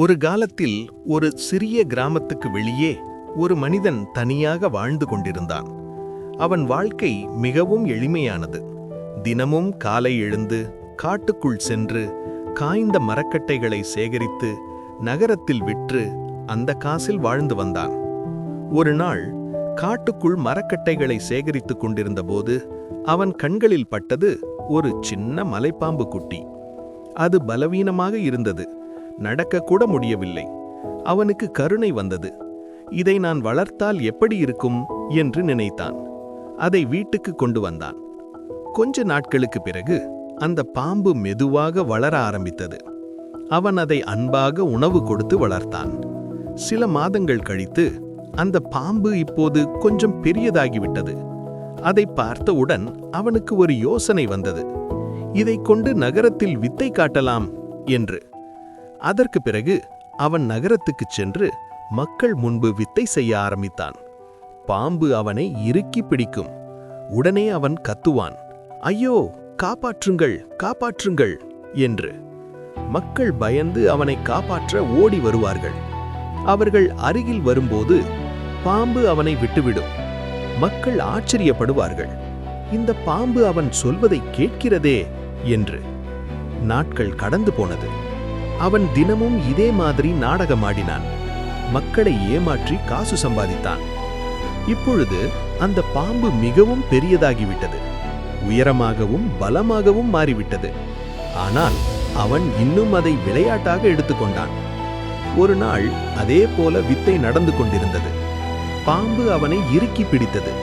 ஒரு காலத்தில் ஒரு சிறிய கிராமத்துக்கு வெளியே ஒரு மனிதன் தனியாக வாழ்ந்து கொண்டிருந்தான். அவன் வாழ்க்கை மிகவும் எளிமையானது. தினமும் காலை எழுந்து காட்டுக்குள் சென்று காய்ந்த மரக்கட்டைகளை சேகரித்து நகரத்தில் விற்று அந்த காசில் வாழ்ந்து வந்தான். ஒரு நாள் காட்டுக்குள் மரக்கட்டைகளை சேகரித்துக் கொண்டிருந்தபோது அவன் கண்களில் பட்டது ஒரு சின்ன மலைப்பாம்பு குட்டி. அது பலவீனமாக இருந்தது. நடக்கக்கூட முடியவில்லை. அவனுக்கு கருணை வந்தது. இதை நான் வளர்த்தால் எப்படி இருக்கும் என்று நினைத்தான். அதை வீட்டுக்கு கொண்டு வந்தான். கொஞ்ச நாட்களுக்கு பிறகு அந்த பாம்பு மெதுவாக வளர ஆரம்பித்தது. அவன் அதை அன்பாக உணவு கொடுத்து வளர்த்தான். சில மாதங்கள் கழித்து அந்த பாம்பு இப்போது கொஞ்சம் பெரியதாகிவிட்டது. அதை பார்த்தவுடன் அவனுக்கு ஒரு யோசனை வந்தது. இதைக் கொண்டு நகரத்தில் வித்தை காட்டலாம் என்று. அதற்கு பிறகு அவன் நகரத்துக்குச் சென்று மக்கள் முன்பு வித்தை செய்ய ஆரம்பித்தான். பாம்பு அவனை இறுக்கி பிடிக்கும். உடனே அவன் கத்துவான், ஐயோ, காப்பாற்றுங்கள், காப்பாற்றுங்கள் என்று. மக்கள் பயந்து அவனை காப்பாற்ற ஓடி வருவார்கள். அவர்கள் அருகில் வரும்போது பாம்பு அவனை விட்டுவிடும். மக்கள் ஆச்சரியப்படுவார்கள், இந்த பாம்பு அவன் சொல்வதை கேட்கிறதே என்று. நாட்கள் கடந்து போனது. அவன் தினமும் இதே மாதிரி நாடகமாடினான். மக்களை ஏமாற்றி காசு சம்பாதித்தான். இப்பொழுது அந்த பாம்பு மிகவும் பெரியதாகிவிட்டது. உயரமாகவும் பலமாகவும் மாறிவிட்டது. ஆனால் அவன் இன்னும் அதை விளையாட்டாக எடுத்துக்கொண்டான். ஒரு நாள் அதே போல வித்தை நடந்து கொண்டிருந்தது. பாம்பு அவனை இறுக்கி பிடித்தது.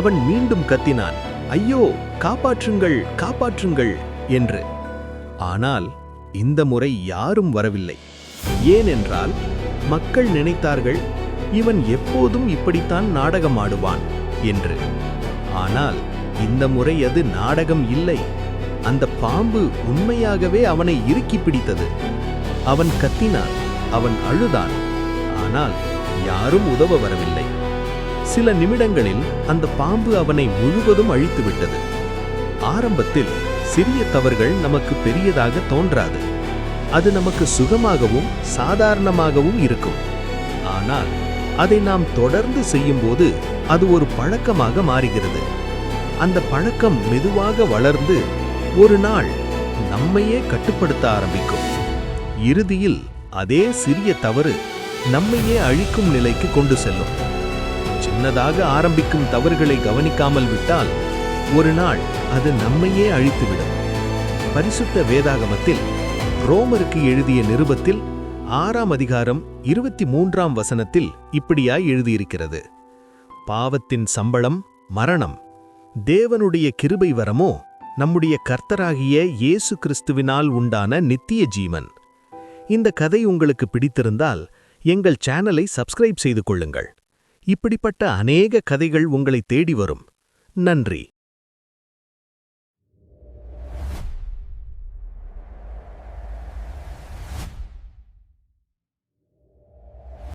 அவன் மீண்டும் கத்தினான், ஐயோ, காப்பாற்றுங்கள், காப்பாற்றுங்கள் என்று. ஆனால் இந்த முறை யாரும் வரவில்லை. ஏனென்றால் மக்கள் நினைத்தார்கள், இவன் எப்போதும் இப்படித்தான் நாடகமாடுவான் என்று. ஆனால் இந்த முறை அது நாடகம் இல்லை. அந்த பாம்பு உண்மையாகவே அவனை இறுக்கி பிடித்தது. அவன் கத்தினான், அவன் அழுதான். ஆனால் யாரும் உதவ வரவில்லை. சில நிமிடங்களில் அந்த பாம்பு அவனை முழுவதும் அழித்துவிட்டது. ஆரம்பத்தில் சிறிய தவறுகள் நமக்கு பெரியதாக தோன்றாது. அது நமக்கு சுகமாகவும் சாதாரணமாகவும் இருக்கும். ஆனால் அதை நாம் தொடர்ந்து செய்யும்போது அது ஒரு பழக்கமாக மாறுகிறது. அந்த பழக்கம் மெதுவாக வளர்ந்து ஒரு நாள் நம்மையே கட்டுப்படுத்த ஆரம்பிக்கும். இறுதியில் அதே சிறிய தவறு நம்மையே அழிக்கும் நிலைக்கு கொண்டு செல்லும். சின்னதாக ஆரம்பிக்கும் தவறுகளை கவனிக்காமல் விட்டால் ஒரு நாள் அது நம்மையே அழித்துவிடும். பரிசுத்த வேதாகமத்தில் ரோமருக்கு எழுதிய நிருபத்தில் 6ஆம் அதிகாரம் 23ஆம் வசனத்தில் இப்படியாய் எழுதியிருக்கிறது, பாவத்தின் சம்பளம் மரணம், தேவனுடைய கிருபை வரமோ நம்முடைய கர்த்தராகிய இயேசு கிறிஸ்துவினால் உண்டான நித்திய ஜீவன். இந்த கதை உங்களுக்கு பிடித்திருந்தால் எங்கள் சேனலை சப்ஸ்கிரைப் செய்து கொள்ளுங்கள். இப்படிப்பட்ட அநேக கதைகள் உங்களை தேடி வரும். நன்றி.